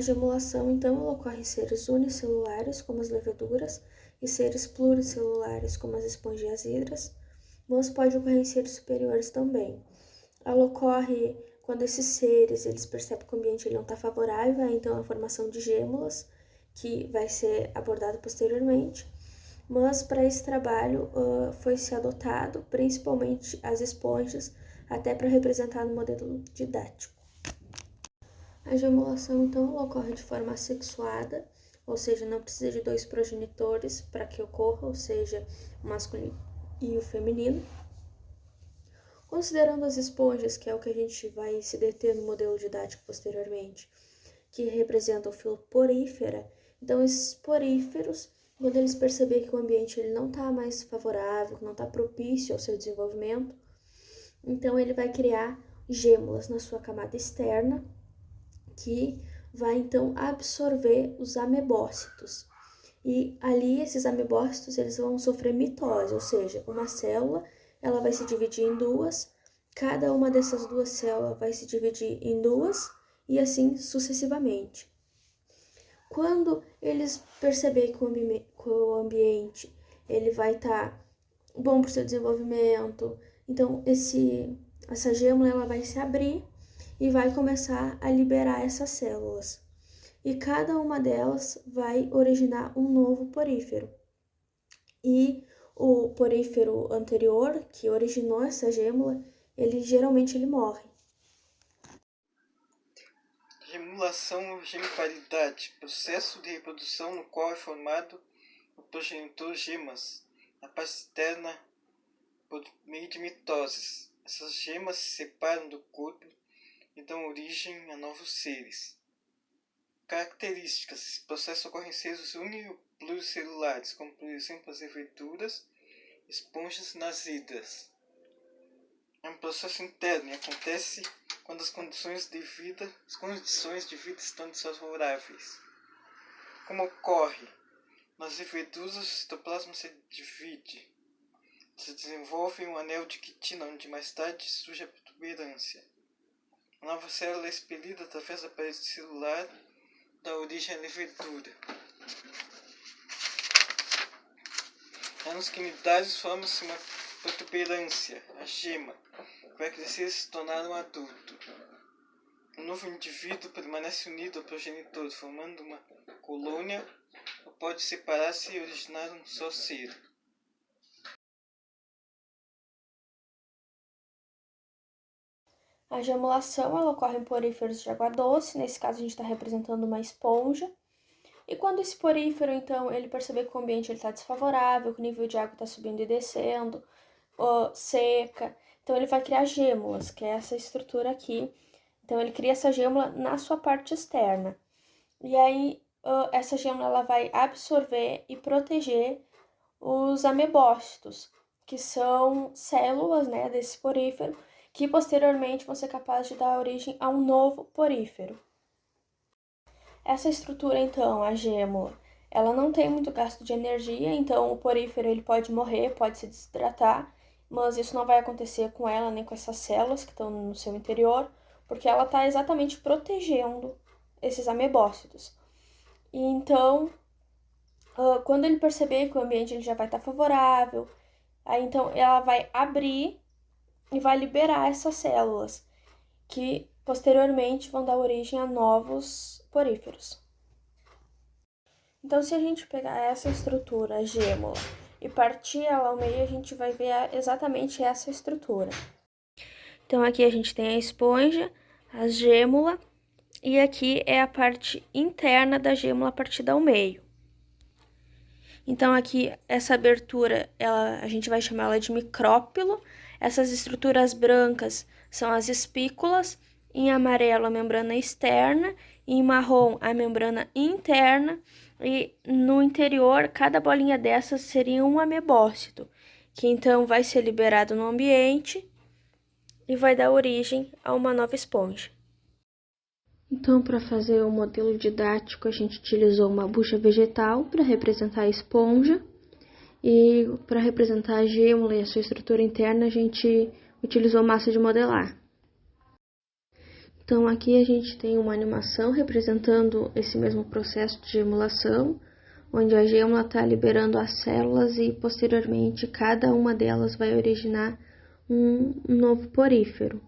gemulação, então, ela ocorre em seres unicelulares, como as leveduras, e seres pluricelulares, como as esponjas e as hidras, mas pode ocorrer em seres superiores também. Ela ocorre quando esses seres eles percebem que o ambiente ele não está favorável, então a formação de gêmulas, que vai ser abordado posteriormente. Mas para esse trabalho foi-se adotado principalmente as esponjas, até para representar no modelo didático. A gemulação, então, ela ocorre de forma assexuada, ou seja, não precisa de dois progenitores para que ocorra, ou seja, o masculino e o feminino. Considerando as esponjas, que é o que a gente vai se deter no modelo didático posteriormente, que representam o filo porífera, então esses poríferos, quando eles perceberem que o ambiente ele não está mais favorável, que não está propício ao seu desenvolvimento, então ele vai criar gêmulas na sua camada externa, que vai então absorver os amebócitos. E ali esses amebócitos eles vão sofrer mitose, ou seja, uma célula ela vai se dividir em duas, cada uma dessas duas células vai se dividir em duas e assim sucessivamente. Quando eles perceberem que o ambiente ele vai estar bom para o seu desenvolvimento, então essa gêmula ela vai se abrir e vai começar a liberar essas células. E cada uma delas vai originar um novo porífero. E o porífero anterior, que originou essa gêmula, geralmente morre. Gemulação ou genitalidade, processo de reprodução no qual é formado o progenitor gemas na parte externa por meio de mitoses. Essas gemas se separam do corpo e dão origem a novos seres. Características: esse processo ocorre em seres uni- ou pluricelulares, como por exemplo as leveduras, esponjas nas hidras. É um processo interno e acontece quando as condições de vida estão desfavoráveis. Como ocorre? Nas leveduras, o citoplasma se divide. Se desenvolve um anel de quitina, onde mais tarde surge a protuberância. A nova célula é expelida através da parede celular, dá origem à levedura. Nos quinidários forma-se uma protuberância, a gema, que vai crescer e se tornar um adulto. O novo indivíduo permanece unido ao progenitor, formando uma colônia, ou pode separar-se e originar um só ser. A gemulação ela ocorre em poríferos de água doce, nesse caso a gente está representando uma esponja. E quando esse porífero, então, ele perceber que o ambiente está desfavorável, que o nível de água está subindo e descendo, seca, então ele vai criar gêmulas, que é essa estrutura aqui. Então ele cria essa gêmula na sua parte externa. E aí essa gêmula ela vai absorver e proteger os amebócitos, que são células, né, desse porífero, que posteriormente vão ser capazes de dar origem a um novo porífero. Essa estrutura, então, a gêmula, ela não tem muito gasto de energia, então o porífero ele pode morrer, pode se desidratar, mas isso não vai acontecer com ela nem com essas células que estão no seu interior, porque ela está exatamente protegendo esses amebócitos. E então, quando ele perceber que o ambiente ele já vai estar favorável, aí então ela vai abrir e vai liberar essas células, que posteriormente vão dar origem a novos poríferos. Então, se a gente pegar essa estrutura, a gêmula, e partir ela ao meio, a gente vai ver exatamente essa estrutura. Então, aqui a gente tem a esponja, a gêmula, e aqui é a parte interna da gêmula partida ao meio. Então, aqui, essa abertura, a gente vai chamar ela de micrópilo. Essas estruturas brancas são as espículas, em amarelo a membrana externa, em marrom a membrana interna, e no interior, cada bolinha dessas seria um amebócito, que então vai ser liberado no ambiente e vai dar origem a uma nova esponja. Então, para fazer o modelo didático, a gente utilizou uma bucha vegetal para representar a esponja, e para representar a gêmula e a sua estrutura interna, a gente utilizou massa de modelar. Então aqui a gente tem uma animação representando esse mesmo processo de gemulação, onde a gêmula está liberando as células e posteriormente cada uma delas vai originar um novo porífero.